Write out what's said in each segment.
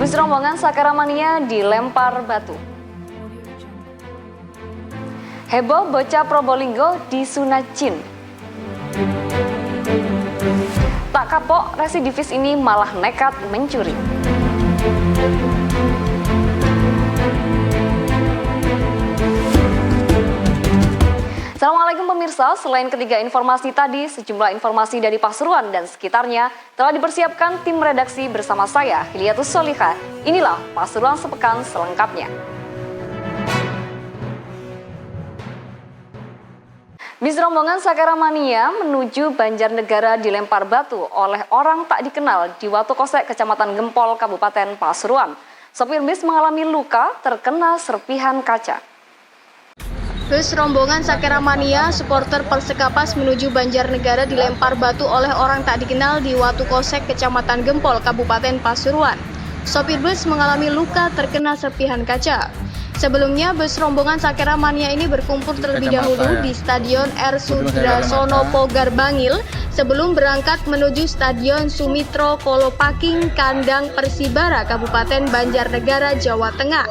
Bus rombongan Sakaramania dilempar batu. Heboh bocah Probolinggo disunat jin. Tak kapok, residivis ini malah nekat mencuri. Assalamualaikum pemirsa, selain ketiga informasi tadi, sejumlah informasi dari Pasuruan dan sekitarnya telah dipersiapkan tim redaksi bersama saya, Hiliatus Solihah. Inilah Pasuruan sepekan selengkapnya. Bis rombongan Sakaramania menuju Banjarnegara dilempar batu oleh orang tak dikenal di Watu Kosek, Kecamatan Gempol, Kabupaten Pasuruan. Sopir bis mengalami luka terkena serpihan kaca. Bus rombongan Sakaramania supporter Persekapas menuju Banjarnegara dilempar batu oleh orang tak dikenal di Watu Kosek, Kecamatan Gempol, Kabupaten Pasuruan. Sopir bus mengalami luka terkena serpihan kaca. Sebelumnya, bus rombongan Sakaramania ini berkumpul terlebih dahulu di Stadion R. Sudrasono Pogar Bangil sebelum berangkat menuju Stadion Sumitro Kolopaking, Kandang Persibara, Kabupaten Banjarnegara, Jawa Tengah.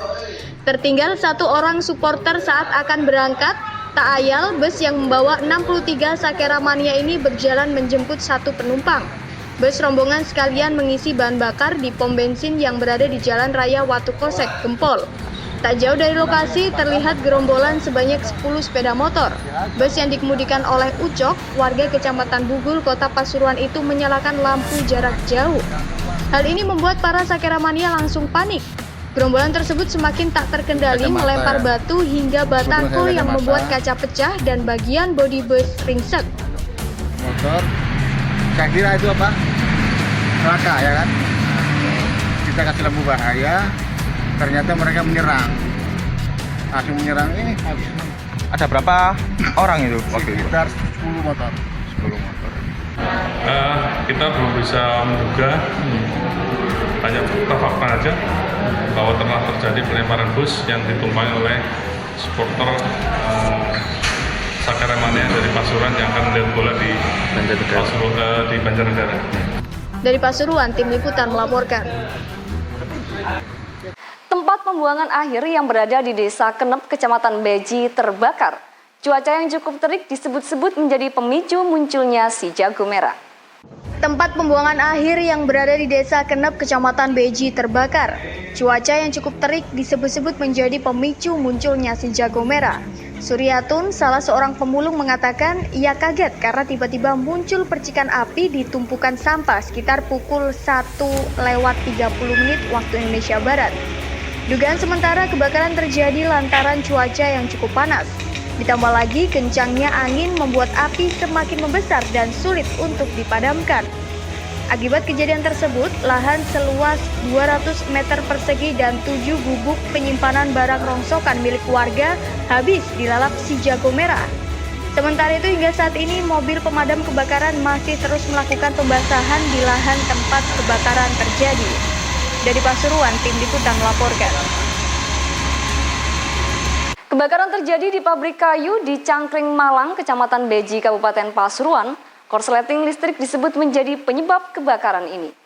Tertinggal satu orang supporter saat akan berangkat, tak ayal bus yang membawa 63 Sakaramania ini berjalan menjemput satu penumpang. Bus rombongan sekalian mengisi bahan bakar di pom bensin yang berada di Jalan Raya Watu Kosek, Gempol. Tak jauh dari lokasi terlihat gerombolan sebanyak 10 sepeda motor. Bus yang dikemudikan oleh Ucok, warga Kecamatan Bugul, Kota Pasuruan itu menyalakan lampu jarak jauh. Hal ini membuat para Sakaramania langsung panik. Gerombolan tersebut semakin tak terkendali melempar batu hingga batako yang membuat kaca pecah dan bagian bodi bus ringsek. Motor, saya kira itu apa? Celaka ya kan? Kita kasih lampu bahaya, ternyata mereka menyerang. Langsung menyerang ini. Ada berapa orang itu waktu itu? Sekitar 10 motor. 10 motor. Kita belum bisa menduga, hanya fakta aja bahwa telah terjadi pelemparan bus yang ditumpangi oleh supporter Sakaramania dari Pasuruan yang akan melihat bola di Banjarnegara. Dari Pasuruan, tim liputan melaporkan. Tempat pembuangan akhir yang berada di Desa Kenep, Kecamatan Beji terbakar. Cuaca yang cukup terik disebut-sebut menjadi pemicu munculnya si jago merah. Tempat pembuangan akhir yang berada di Desa Kenep, Kecamatan Beji terbakar. Cuaca yang cukup terik disebut-sebut menjadi pemicu munculnya si jago merah. Suryatun, salah seorang pemulung, mengatakan ia kaget karena tiba-tiba muncul percikan api di tumpukan sampah sekitar pukul 1:30 waktu Indonesia Barat. Dugaan sementara kebakaran terjadi lantaran cuaca yang cukup panas. Ditambah lagi kencangnya angin membuat api semakin membesar dan sulit untuk dipadamkan. Akibat kejadian tersebut, lahan seluas 200 meter persegi dan 7 gubuk penyimpanan barang rongsokan milik warga habis dilalap si jago merah. Sementara itu hingga saat ini mobil pemadam kebakaran masih terus melakukan pembasahan di lahan tempat kebakaran terjadi. Dari Pasuruan, tim liputan melaporkan. Kebakaran terjadi di pabrik kayu di Cangkring, Malang, Kecamatan Beji, Kabupaten Pasuruan. Korsleting listrik disebut menjadi penyebab kebakaran ini.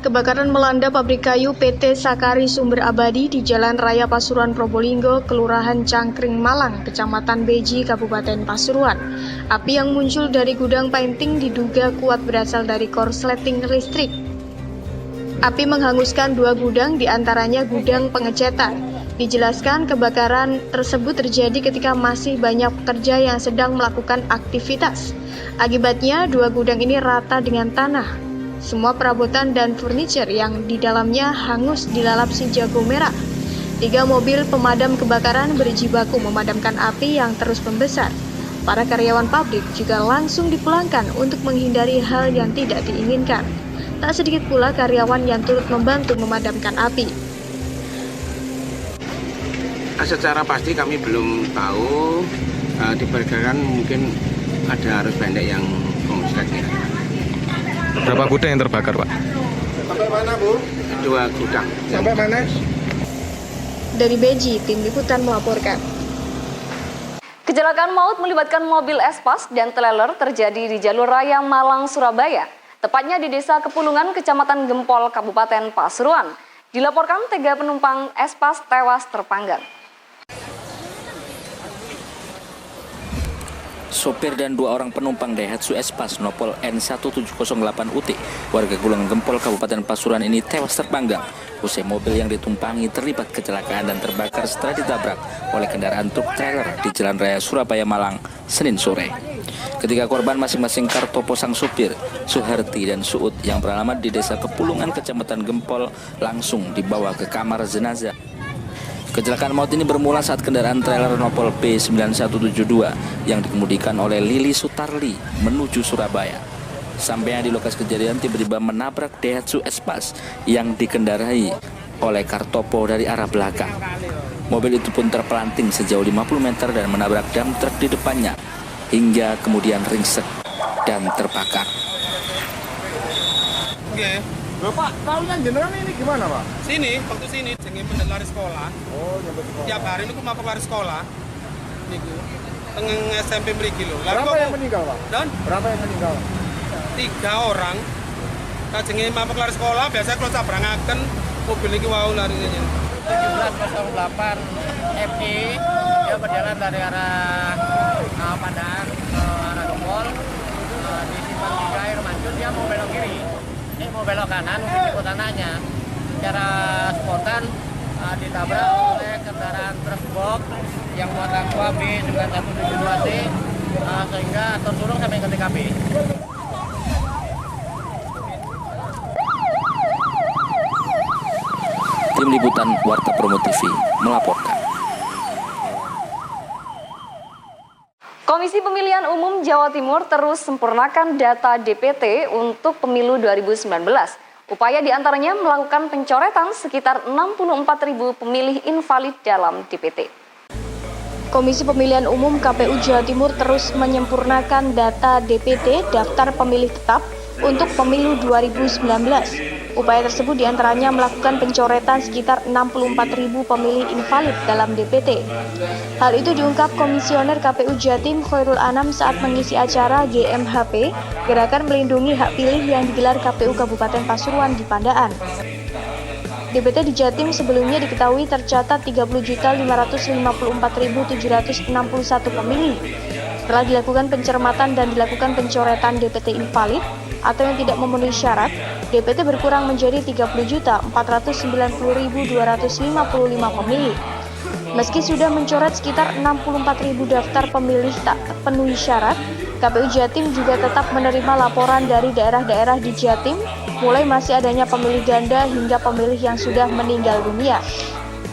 Kebakaran melanda pabrik kayu PT Sakari Sumber Abadi di Jalan Raya Pasuruan Probolinggo, Kelurahan Cangkring, Malang, Kecamatan Beji, Kabupaten Pasuruan. Api yang muncul dari gudang painting diduga kuat berasal dari korsleting listrik. Api menghanguskan 2 gudang, diantaranya gudang pengecetan. Dijelaskan kebakaran tersebut terjadi ketika masih banyak pekerja yang sedang melakukan aktivitas. Akibatnya 2 gudang ini rata dengan tanah. Semua perabotan dan furniture yang di dalamnya hangus dilalap si jago merah. 3 mobil pemadam kebakaran berjibaku memadamkan api yang terus membesar. Para karyawan pabrik juga langsung dipulangkan untuk menghindari hal yang tidak diinginkan. Tak sedikit pula karyawan yang turut membantu memadamkan api. Secara pasti kami belum tahu, diperkirakan mungkin ada arus pendek yang konslet ya. Berapa gudang yang terbakar, Pak? Sampai mana, Bu? 2 gudang. Sampai mana? Dari Beji, tim liputan melaporkan. Kecelakaan maut melibatkan mobil Espas dan trailer terjadi di jalur raya Malang, Surabaya. tepatnya di Desa Kepulungan, Kecamatan Gempol, Kabupaten Pasuruan. Dilaporkan 3 penumpang Espas tewas terpanggang. Sopir dan 2 orang penumpang Daihatsu Espas Nopol N1708UT warga Gulung Gempol Kabupaten Pasuruan ini tewas terpanggang usai mobil yang ditumpangi terlibat kecelakaan dan terbakar setelah ditabrak oleh kendaraan truk trailer di Jalan Raya Surabaya Malang Senin sore. Ketiga korban masing-masing Kartopo sang supir, Suharti dan Suud yang beralamat di Desa Kepulungan Kecamatan Gempol langsung dibawa ke kamar jenazah. Kecelakaan maut ini bermula saat kendaraan trailer Nopol B9172 yang dikemudikan oleh Lili Sutarli menuju Surabaya. Sampainya di lokasi kejadian tiba-tiba menabrak Daihatsu Espas yang dikendarai oleh Kartopo dari arah belakang. Mobil itu pun terpelanting sejauh 50 meter dan menabrak dam truk di depannya hingga kemudian ringsek dan terbakar. Bapak, tahunya jenengan ini gimana, Pak? Sini, waktu sini, jenenge pendet lari sekolah. Oh, nyampe sekolah. Tiap hari niku mapok lari sekolah. Niku tengeng SMP mriki lho. Berapa yang meninggal, Pak? Dan Berapa yang meninggal? 3 orang. Jenenge mapok lari sekolah, biasa kalau sabrangaken mobil niki wau lari ngene. 1708 FD dia berjalan dari arah Padang ke arah Gempol di Simpang 3 Air Mancur dia mau belok kiri. Ini mau belok kanan untuk ikut anaknya. Secara spontan ditabrak oleh kendaraan truk box yang muatan Aqua B9172C sehingga tersurung sampai ke TKP. Tim Liputan Warta Promo TV melaporkan. Komisi Pemilihan Umum Jawa Timur terus sempurnakan data DPT untuk pemilu 2019. Upaya diantaranya melakukan pencoretan sekitar 64.000 pemilih invalid dalam DPT. Komisi Pemilihan Umum KPU Jawa Timur terus menyempurnakan data DPT (Daftar Pemilih Tetap) untuk pemilu 2019. Upaya tersebut diantaranya melakukan pencoretan sekitar 64.000 pemilih invalid dalam DPT. Hal itu diungkap Komisioner KPU Jatim Khairul Anam saat mengisi acara GMHP, Gerakan Melindungi Hak Pilih yang digelar KPU Kabupaten Pasuruan di Pandaan. DPT di Jatim sebelumnya diketahui tercatat 30.554.761 pemilih. Setelah dilakukan pencermatan dan dilakukan pencoretan DPT invalid atau yang tidak memenuhi syarat, DPT berkurang menjadi 30.490.255 pemilih. Meski sudah mencoret sekitar 64.000 daftar pemilih tak penuhi syarat, KPU Jatim juga tetap menerima laporan dari daerah-daerah di Jatim, mulai masih adanya pemilih ganda hingga pemilih yang sudah meninggal dunia.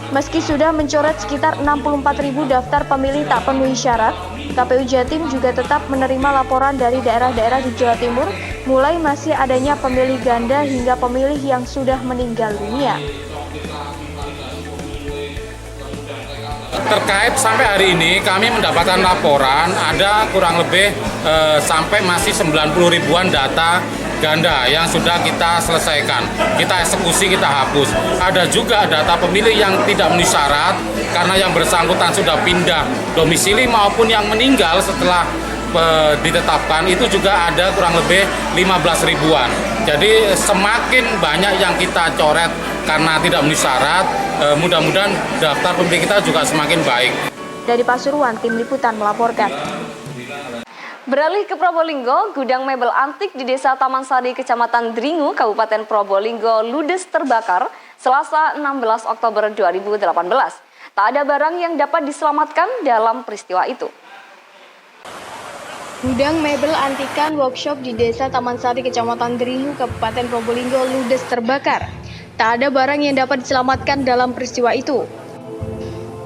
Meski sudah mencoret sekitar 64.000 daftar pemilih tak penuhi syarat, KPU Jatim juga tetap menerima laporan dari daerah-daerah di Jawa Timur, mulai masih adanya pemilih ganda hingga pemilih yang sudah meninggal dunia. Terkait sampai hari ini kami mendapatkan laporan ada kurang lebih sampai masih 90 ribuan data ganda yang sudah kita selesaikan, kita eksekusi, kita hapus. Ada juga data pemilih yang tidak memenuhi syarat karena yang bersangkutan sudah pindah domisili maupun yang meninggal setelah ditetapkan itu juga ada kurang lebih 15 ribuan. Jadi semakin banyak yang kita coret karena tidak memenuhi syarat, mudah-mudahan daftar pemilih kita juga semakin baik. Dari Pasuruan, Tim Liputan melaporkan. Beralih ke Probolinggo, gudang mebel antik di Desa Taman Sari, Kecamatan Dringu, Kabupaten Probolinggo, ludes terbakar Selasa 16 Oktober 2018. Tak ada barang yang dapat diselamatkan dalam peristiwa itu. Gudang mebel antikan workshop di Desa Taman Sari, Kecamatan Dringu, Kabupaten Probolinggo, ludes terbakar. Tak ada barang yang dapat diselamatkan dalam peristiwa itu.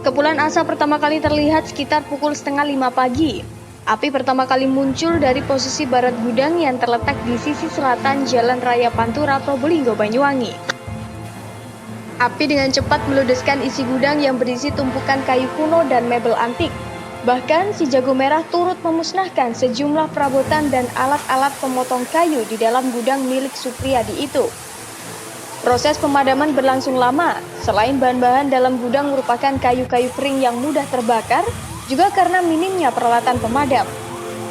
Kepulan asap pertama kali terlihat sekitar pukul 4:30 pagi. Api pertama kali muncul dari posisi barat gudang yang terletak di sisi selatan Jalan Raya Pantura, Probolinggo, Banyuwangi. Api dengan cepat meludeskan isi gudang yang berisi tumpukan kayu kuno dan mebel antik. Bahkan si jago merah turut memusnahkan sejumlah perabotan dan alat-alat pemotong kayu di dalam gudang milik Supriyadi itu. Proses pemadaman berlangsung lama. Selain bahan-bahan dalam gudang merupakan kayu-kayu kering yang mudah terbakar, juga karena minimnya peralatan pemadam.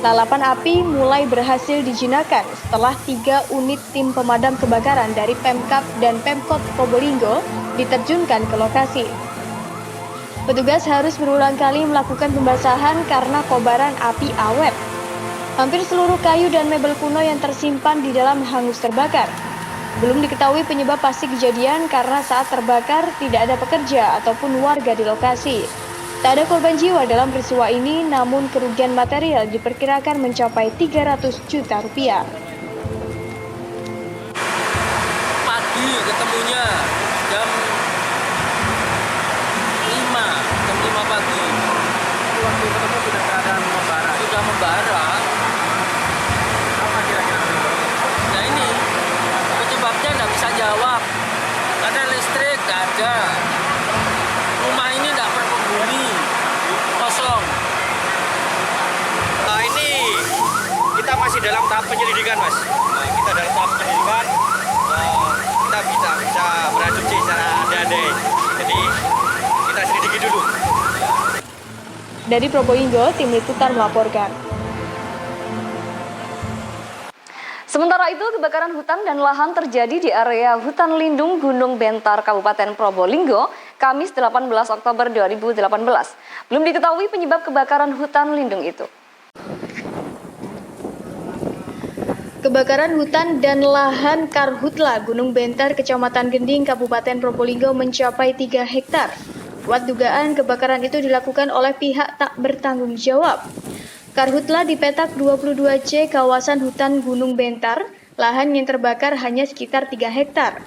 Lalapan api mulai berhasil dijinakan setelah 3 unit tim pemadam kebakaran dari Pemkab dan Pemkot Probolinggo diterjunkan ke lokasi. Petugas harus berulang kali melakukan pembasahan karena kobaran api awet. Hampir seluruh kayu dan mebel kuno yang tersimpan di dalam hangus terbakar. Belum diketahui penyebab pasti kejadian karena saat terbakar tidak ada pekerja ataupun warga di lokasi. Tak ada korban jiwa dalam peristiwa ini, namun kerugian material diperkirakan mencapai 300 juta rupiah. Pagi ketemunya jam 5 pagi. Waktu ketemu sudah keadaan membara. Sudah membara. Apa kira-kira? Nah ini penyebabnya nggak bisa jawab karena listrik nggak ada. Rumah ini nggak berpenghuni, kosong. Nah ini kita masih dalam tahap penyelidikan, Mas. Kita dalam tahap penyelidikan, kita bisa berasumsi secara andai-andai. Jadi kita selidiki dulu. Dari Probolinggo, tim liputan melaporkan. Sementara itu, kebakaran hutan dan lahan terjadi di area hutan lindung Gunung Bentar, Kabupaten Probolinggo, Kamis 18 Oktober 2018. Belum diketahui penyebab kebakaran hutan lindung itu. Kebakaran hutan dan lahan Karhutla Gunung Bentar, Kecamatan Gending, Kabupaten Probolinggo mencapai 3 hektar. Kuat dugaan kebakaran itu dilakukan oleh pihak tak bertanggung jawab. Karhutla di petak 22C kawasan hutan Gunung Bentar, lahan yang terbakar hanya sekitar 3 hektar.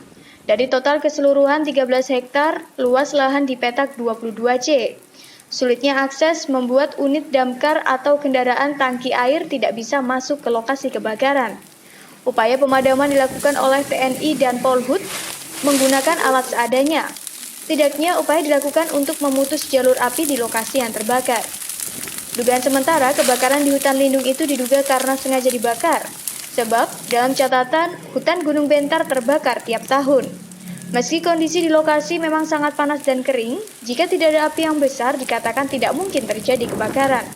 Dari total keseluruhan 13 hektar, luas lahan di petak 22C. Sulitnya akses membuat unit damkar atau kendaraan tangki air tidak bisa masuk ke lokasi kebakaran. Upaya pemadaman dilakukan oleh TNI dan Polhut menggunakan alat seadanya. Setidaknya upaya dilakukan untuk memutus jalur api di lokasi yang terbakar. Dugaan sementara kebakaran di hutan lindung itu diduga karena sengaja dibakar. Sebab dalam catatan hutan Gunung Bentar terbakar tiap tahun. Meski kondisi di lokasi memang sangat panas dan kering, jika tidak ada api yang besar dikatakan tidak mungkin terjadi kebakaran.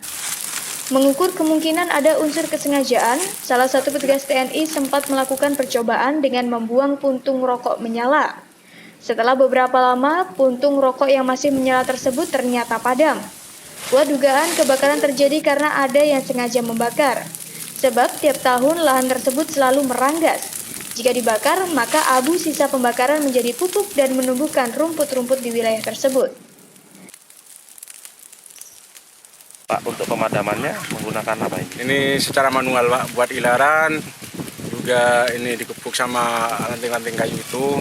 Mengukur kemungkinan ada unsur kesengajaan, salah satu petugas TNI sempat melakukan percobaan dengan membuang puntung rokok menyala. Setelah beberapa lama, puntung rokok yang masih menyala tersebut ternyata padam. Kuat dugaan kebakaran terjadi karena ada yang sengaja membakar. Sebab tiap tahun lahan tersebut selalu meranggas. Jika dibakar, maka abu sisa pembakaran menjadi pupuk dan menumbuhkan rumput-rumput di wilayah tersebut. Pak, untuk pemadamannya menggunakan apa ini? Ini secara manual, Pak, buat ilaran. Juga ini dikepuk sama ranting-ranting kayu itu.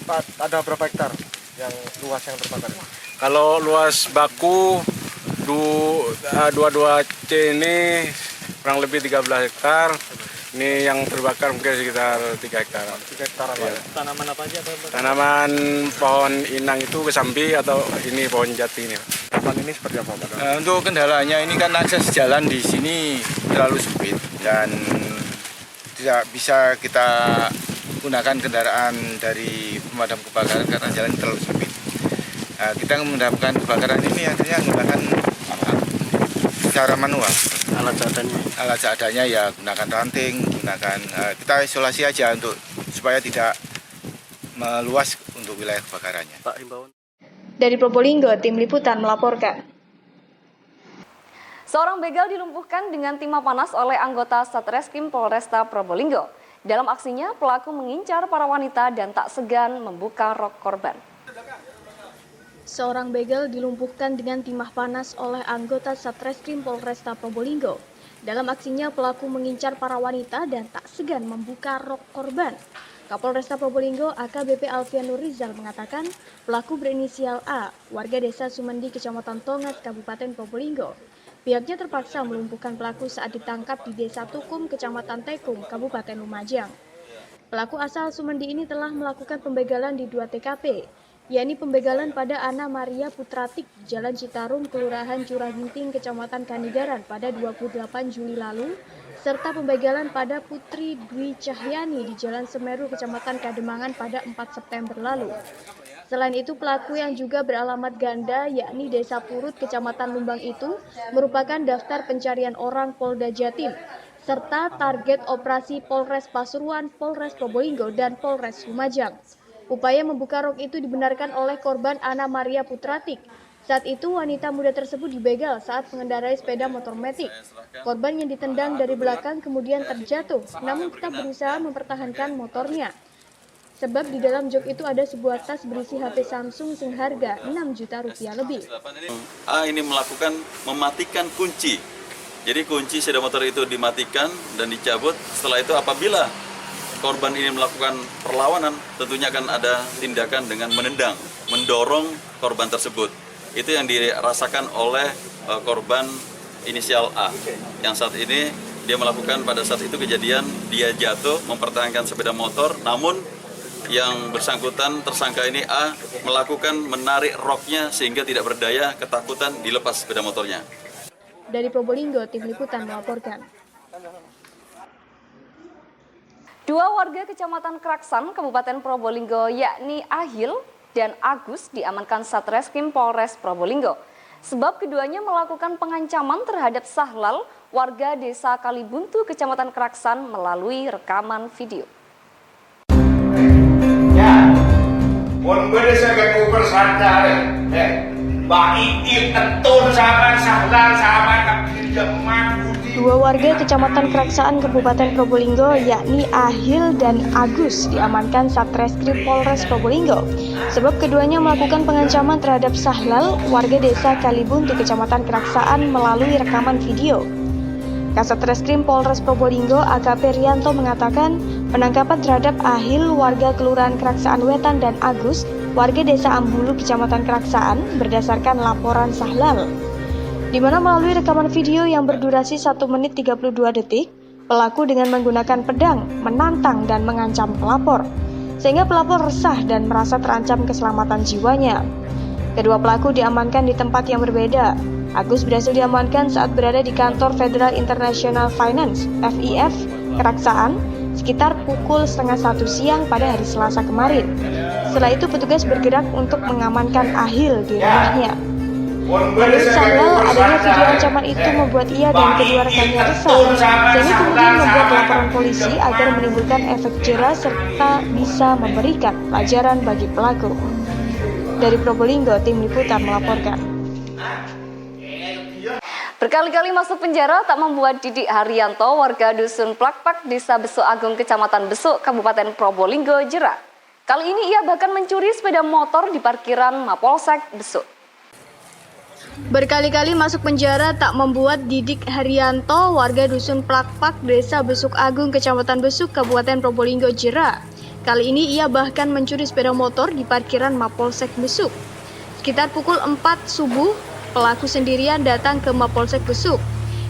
Pak, ada berapa hektar yang luas yang terbakar? Kalau luas baku 22C ini kurang lebih 13 hektar. Ini yang terbakar mungkin sekitar 3 hektar. 3 hektar ya. Tanaman apa aja? Tanaman pohon inang itu kesambi atau ini pohon jati ini. Tanaman ini seperti apa, Pak? Untuk kendalanya ini kan akses jalan di sini terlalu sempit dan tidak bisa kita gunakan kendaraan dari pemadam kebakaran karena jalan terlalu sempit. Kita memadamkan kebakaran ini akhirnya menggunakan secara manual. Alat seadanya ya gunakan ranting, kita isolasi aja supaya tidak meluas untuk wilayah kebakarannya. Pak, himbauan. Dari Probolinggo, tim liputan melaporkan. Seorang begal dilumpuhkan dengan timah panas oleh anggota Satreskrim Polresta Probolinggo. Dalam aksinya, pelaku mengincar para wanita dan tak segan membuka rok korban. Seorang begal dilumpuhkan dengan timah panas oleh anggota Satreskrim Polresta Probolinggo. Dalam aksinya, pelaku mengincar para wanita dan tak segan membuka rok korban. Kapolresta Probolinggo AKBP Alfian Nur Rizal mengatakan pelaku berinisial A, warga desa Sumendi, Kecamatan Tongat, Kabupaten Probolinggo. Pihaknya terpaksa melumpuhkan pelaku saat ditangkap di Desa Tukum, Kecamatan Tekung, Kabupaten Lumajang. Pelaku asal Sumendi ini telah melakukan pembegalan di 2 TKP, yakni pembegalan pada Ana Maria Putratik, Jalan Citarum, Kelurahan Curah Ginting, Kecamatan Kanigaran pada 28 Juli lalu, serta pembegalan pada Putri Dwi Cahyani di Jalan Semeru, Kecamatan Kademangan pada 4 September lalu. Selain itu, pelaku yang juga beralamat ganda, yakni Desa Purut, Kecamatan Lumbang itu, merupakan daftar pencarian orang Polda Jatim, serta target operasi Polres Pasuruan, Polres Probolinggo, dan Polres Lumajang. Upaya membuka rok itu dibenarkan oleh korban Ana Maria Putratik. Saat itu, wanita muda tersebut dibegal saat mengendarai sepeda motor metik. Korban yang ditendang dari belakang kemudian terjatuh, namun tetap berusaha mempertahankan motornya. Sebab di dalam jok itu ada sebuah tas berisi HP Samsung seharga 6 juta rupiah lebih. A ini mematikan kunci. Jadi kunci sepeda motor itu dimatikan dan dicabut. Setelah itu apabila korban ini melakukan perlawanan, tentunya akan ada tindakan dengan menendang, mendorong korban tersebut. Itu yang dirasakan oleh korban inisial A. Yang saat ini dia melakukan pada saat itu kejadian, dia jatuh mempertahankan sepeda motor, namun yang bersangkutan tersangka ini A melakukan menarik roknya sehingga tidak berdaya, ketakutan dilepas sepeda motornya. Dari Probolinggo, tim liputan melaporkan. Dua warga Kecamatan Kraksan, Kabupaten Probolinggo, yakni Ahil dan Agus, diamankan Satreskrim Polres Probolinggo. Sebab keduanya melakukan pengancaman terhadap Sahlal, warga Desa Kalibuntu, Kecamatan Kraksan, melalui rekaman video. Ya, pun berdasarkan ukur sadar, baik ketun sama Sahlal sama Kapiljaman. Dua warga Kecamatan Kraksaan, Kabupaten Probolinggo, yakni Ahil dan Agus, diamankan Satreskrim Polres Probolinggo. Sebab keduanya melakukan pengancaman terhadap Sahlal, warga Desa Kalibuntu, Kecamatan Kraksaan, melalui rekaman video. Kasat Reskrim Polres Probolinggo AKP Rianto mengatakan penangkapan terhadap Ahil, warga Kelurahan Kraksaan Wetan, dan Agus, warga Desa Ambulu, Kecamatan Kraksaan, berdasarkan laporan Sahlal, di mana melalui rekaman video yang berdurasi 1 menit 32 detik, pelaku dengan menggunakan pedang menantang dan mengancam pelapor, sehingga pelapor resah dan merasa terancam keselamatan jiwanya. Kedua pelaku diamankan di tempat yang berbeda. Agus berhasil diamankan saat berada di kantor Federal International Finance (FIF) Kraksaan sekitar pukul 12:30 siang pada hari Selasa kemarin. Setelah itu petugas bergerak untuk mengamankan Ahil di rumahnya. Menurut Sahlal, adanya video ancaman itu membuat ia dan kedua rekannya resah, sehingga kemudian membuat laporan polisi agar menimbulkan efek jera serta bisa memberikan pelajaran bagi pelaku. Dari Probolinggo, tim liputan melaporkan. Berkali-kali masuk penjara tak membuat Didik Haryanto, warga Dusun Plakpak, Desa Besuk Agung, Kecamatan Besuk, Kabupaten Probolinggo, jera. Kali ini ia bahkan mencuri sepeda motor di parkiran Mapolsek Besuk. Berkali-kali masuk penjara tak membuat Didik Haryanto, warga Dusun Plakpak, Desa Besuk Agung, Kecamatan Besuk, Kabupaten Probolinggo, jera. Kali ini ia bahkan mencuri sepeda motor di parkiran Mapolsek Besuk. Sekitar pukul 4 subuh, pelaku sendirian datang ke Mapolsek Besuk,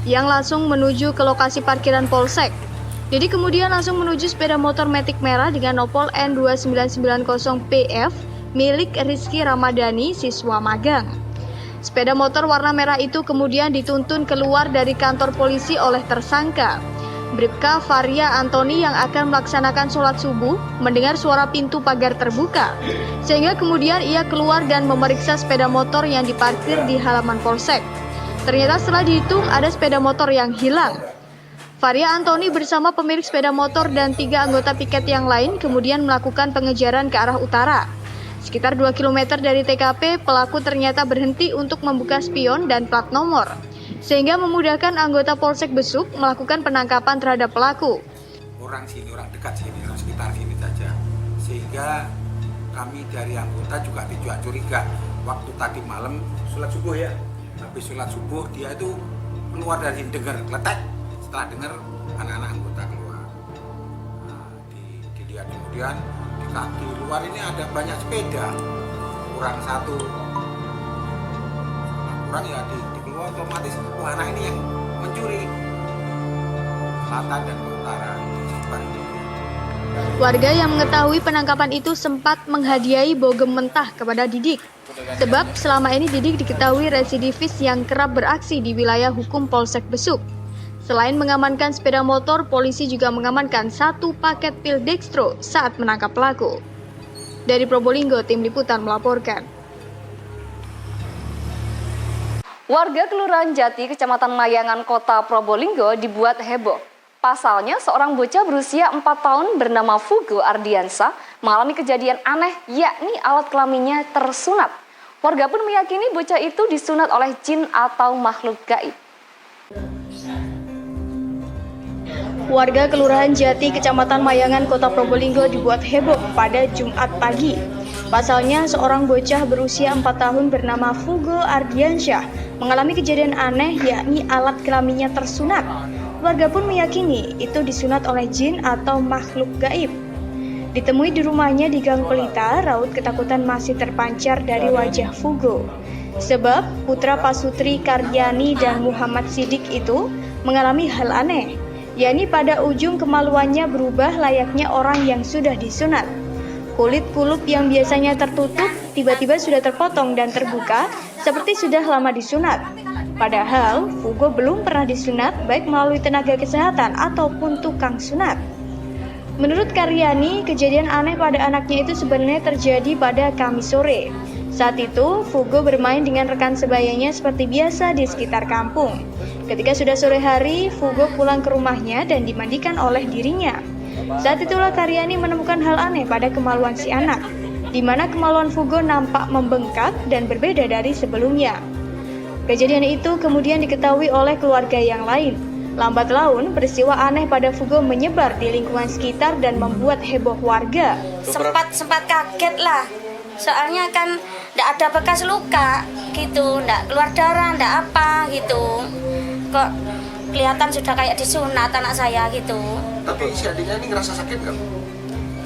yang langsung menuju ke lokasi parkiran Polsek. Didik kemudian langsung menuju sepeda motor Matic merah dengan nopol N2990PF milik Rizky Ramadhani, siswa magang. Sepeda motor warna merah itu kemudian dituntun keluar dari kantor polisi oleh tersangka. Bribka Faria Antoni yang akan melaksanakan sholat subuh mendengar suara pintu pagar terbuka, sehingga kemudian ia keluar dan memeriksa sepeda motor yang diparkir di halaman Polsek. Ternyata setelah dihitung ada sepeda motor yang hilang. Faria Antoni bersama pemilik sepeda motor dan 3 anggota piket yang lain kemudian melakukan pengejaran ke arah utara. Sekitar 2 km dari TKP, pelaku ternyata berhenti untuk membuka spion dan plat nomor, sehingga memudahkan anggota Polsek Besuk melakukan penangkapan terhadap pelaku. Orang sini, orang dekat sini, orang sekitar sini saja. Sehingga kami dari anggota juga tidak curiga. Waktu tadi malam sholat subuh ya, habis sholat subuh dia itu keluar dari dengar letek. Setelah dengar anak-anak anggota keluar. Nah, dilihat kemudian di kaki luar ini ada banyak sepeda. Kurang satu. Kurang ya dikeluar otomatis. Wah, anak ini yang mencuri. Selatan dan utara. Warga yang mengetahui penangkapan itu sempat menghadiahi bogem mentah kepada Didik. Sebab selama ini Didik diketahui residivis yang kerap beraksi di wilayah hukum Polsek Besuk. Selain mengamankan sepeda motor, polisi juga mengamankan 1 paket pil dextro saat menangkap pelaku. Dari Probolinggo, Tim Liputan melaporkan. Warga Kelurahan Jati, Kecamatan Mayangan, Kota Probolinggo dibuat heboh. Pasalnya, seorang bocah berusia 4 tahun bernama Fugo Ardiansa mengalami kejadian aneh, yakni alat kelaminnya tersunat. Warga pun meyakini bocah itu disunat oleh jin atau makhluk gaib. Warga Kelurahan Jati, Kecamatan Mayangan, Kota Probolinggo dibuat heboh pada Jumat pagi. Pasalnya, seorang bocah berusia 4 tahun bernama Fugo Ardiansyah mengalami kejadian aneh, yakni alat kelaminnya tersunat. Warga pun meyakini itu disunat oleh jin atau makhluk gaib. Ditemui di rumahnya di Gang Pelita, raut ketakutan masih terpancar dari wajah Fugo. Sebab putra Pasutri Karyani dan Muhammad Sidik itu mengalami hal aneh, yakni pada ujung kemaluannya berubah layaknya orang yang sudah disunat. Kulit kulup yang biasanya tertutup tiba-tiba sudah terpotong dan terbuka seperti sudah lama disunat. Padahal Fugo belum pernah disunat baik melalui tenaga kesehatan ataupun tukang sunat. Menurut Karyani, kejadian aneh pada anaknya itu sebenarnya terjadi pada Kamis sore. Saat itu, Fugo bermain dengan rekan sebayanya seperti biasa di sekitar kampung. Ketika sudah sore hari, Fugo pulang ke rumahnya dan dimandikan oleh dirinya. Saat itulah Karyani menemukan hal aneh pada kemaluan si anak, di mana kemaluan Fugo nampak membengkak dan berbeda dari sebelumnya. Kejadian itu kemudian diketahui oleh keluarga yang lain. Lambat laun, peristiwa aneh pada Fugo menyebar di lingkungan sekitar dan membuat heboh warga. Sempat kaget lah, soalnya kan tidak ada bekas luka gitu, tidak keluar darah, tidak apa gitu. Kok kelihatan sudah kayak disunat anak saya gitu. Tapi si adiknya ini ngerasa sakit nggak?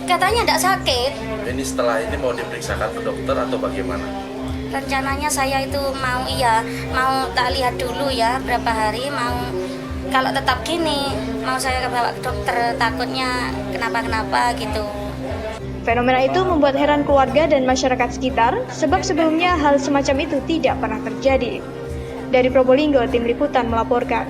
Katanya tidak sakit. Ini setelah ini mau diperiksakan ke dokter atau bagaimana? Rencananya saya itu mau tak lihat dulu ya berapa hari, kalau tetap gini mau saya bawa ke dokter, takutnya kenapa-kenapa gitu. Fenomena itu membuat heran keluarga dan masyarakat sekitar, sebab sebelumnya hal semacam itu tidak pernah terjadi. Dari Probolinggo, Tim Liputan melaporkan.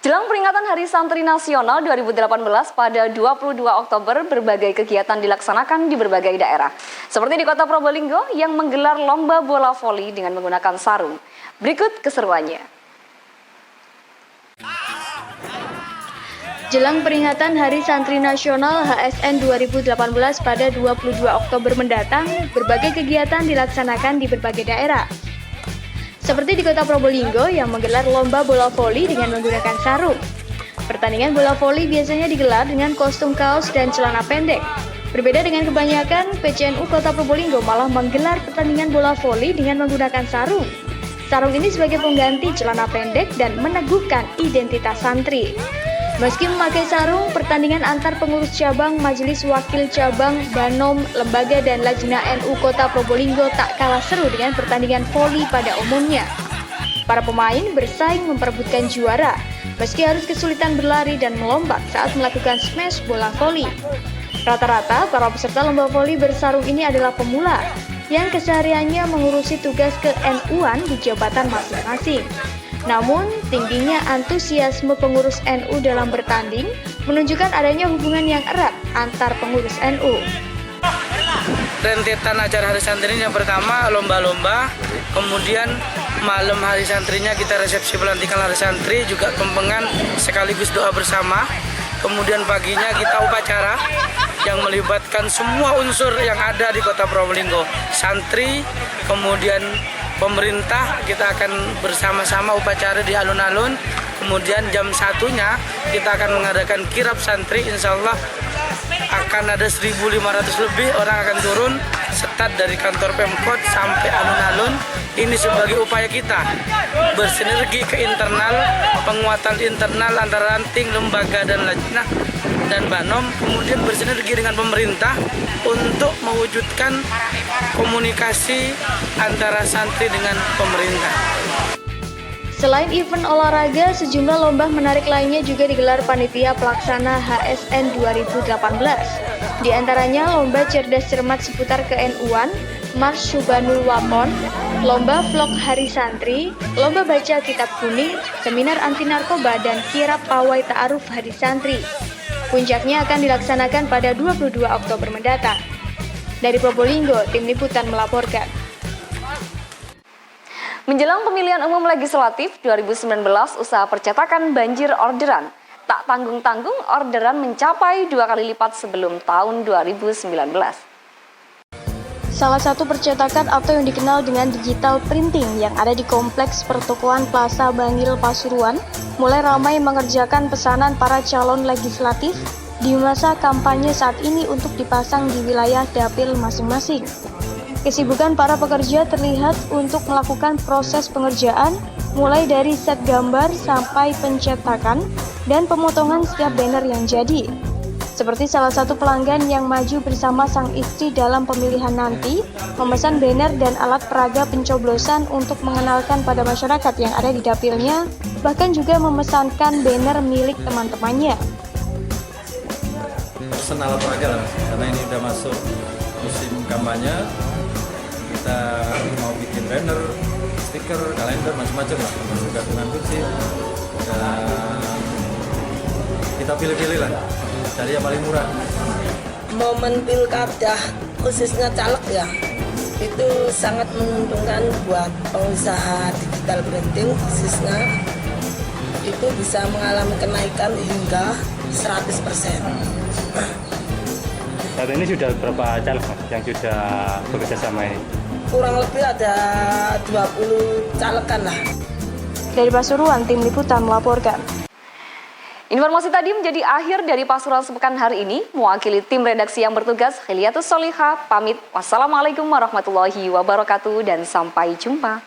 Jelang peringatan Hari Santri Nasional 2018 pada 22 Oktober, berbagai kegiatan dilaksanakan di berbagai daerah. Seperti di Kota Probolinggo yang menggelar lomba bola voli dengan menggunakan sarung. Berikut keseruannya. Jelang peringatan Hari Santri Nasional HSN 2018 pada 22 Oktober mendatang, berbagai kegiatan dilaksanakan di berbagai daerah. Seperti di Kota Probolinggo yang menggelar lomba bola voli dengan menggunakan sarung. Pertandingan bola voli biasanya digelar dengan kostum kaos dan celana pendek. Berbeda dengan kebanyakan, PCNU Kota Probolinggo malah menggelar pertandingan bola voli dengan menggunakan sarung. Sarung ini sebagai pengganti celana pendek dan meneguhkan identitas santri. Meski memakai sarung, pertandingan antar pengurus cabang, majelis wakil cabang, Banom, lembaga dan Lajna NU Kota Probolinggo tak kalah seru dengan pertandingan voli pada umumnya. Para pemain bersaing memperebutkan juara, meski harus kesulitan berlari dan melompat saat melakukan smash bola voli. Rata-rata para peserta lomba voli bersarung ini adalah pemula, yang kesehariannya mengurusi tugas ke-NU-an di jabatan masing-masing. Namun, tingginya antusiasme pengurus NU dalam bertanding menunjukkan adanya hubungan yang erat antar pengurus NU. Rentetan acara Hari Santri yang pertama lomba-lomba, kemudian malam Hari Santrinya kita resepsi pelantikan Hari Santri, juga kempengan sekaligus doa bersama. Kemudian paginya kita upacara yang melibatkan semua unsur yang ada di Kota Probolinggo, santri, kemudian pemerintah. Kita akan bersama-sama upacara di alun-alun. Kemudian jam 1-nya kita akan mengadakan kirap santri. Insya Allah akan ada 1.500 lebih orang akan turun setat dari kantor Pemkot sampai alun-alun. Ini sebagai upaya kita bersinergi ke internal, penguatan internal antara ranting, lembaga dan Lajnah dan Banom, kemudian bersinergi dengan pemerintah untuk mewujudkan komunikasi antara santri dengan pemerintah. Selain event olahraga, sejumlah lomba menarik lainnya juga digelar panitia pelaksana HSN 2018. Di antaranya lomba cerdas cermat seputar ke-NU-an, Mars Subanul Wapon, lomba vlog Hari Santri, lomba baca kitab kuning, seminar anti narkoba dan kirap pawai ta'aruf Hari Santri. Puncaknya akan dilaksanakan pada 22 Oktober mendatang. Dari Probolinggo, Tim Liputan melaporkan. Menjelang pemilihan umum legislatif 2019, usaha percetakan banjir orderan. Tak tanggung-tanggung, orderan mencapai 2 kali lipat sebelum tahun 2019. Salah satu percetakan atau yang dikenal dengan digital printing yang ada di Kompleks Pertokoan Plaza Bangil Pasuruan mulai ramai mengerjakan pesanan para calon legislatif di masa kampanye saat ini untuk dipasang di wilayah dapil masing-masing. Kesibukan para pekerja terlihat untuk melakukan proses pengerjaan mulai dari set gambar sampai pencetakan dan pemotongan setiap banner yang jadi. Seperti salah satu pelanggan yang maju bersama sang istri dalam pemilihan nanti, memesan banner dan alat peraga pencoblosan untuk mengenalkan pada masyarakat yang ada di dapilnya, bahkan juga memesankan banner milik teman-temannya. Pesan alat peraga lah, karena ini udah masuk musim kampanye, kita mau bikin banner, stiker, kalender, macam-macam lah, termasuk gantungan kunci, dan kita pilih-pilih lah, cari yang paling murah. Momen pilkada khususnya caleg ya, itu sangat menguntungkan buat pengusaha digital printing khususnya, itu bisa mengalami kenaikan hingga 100%. Saat ini sudah berapa caleg yang sudah bekerja sama ini? Kurang lebih ada 20 calegan lah. Dari Pasuruan, Tim Liputan melaporkan. Informasi tadi menjadi akhir dari Pasuruan sepekan hari ini. Mewakili tim redaksi yang bertugas, Khiliatus Soliha pamit. Wassalamualaikum warahmatullahi wabarakatuh dan sampai jumpa.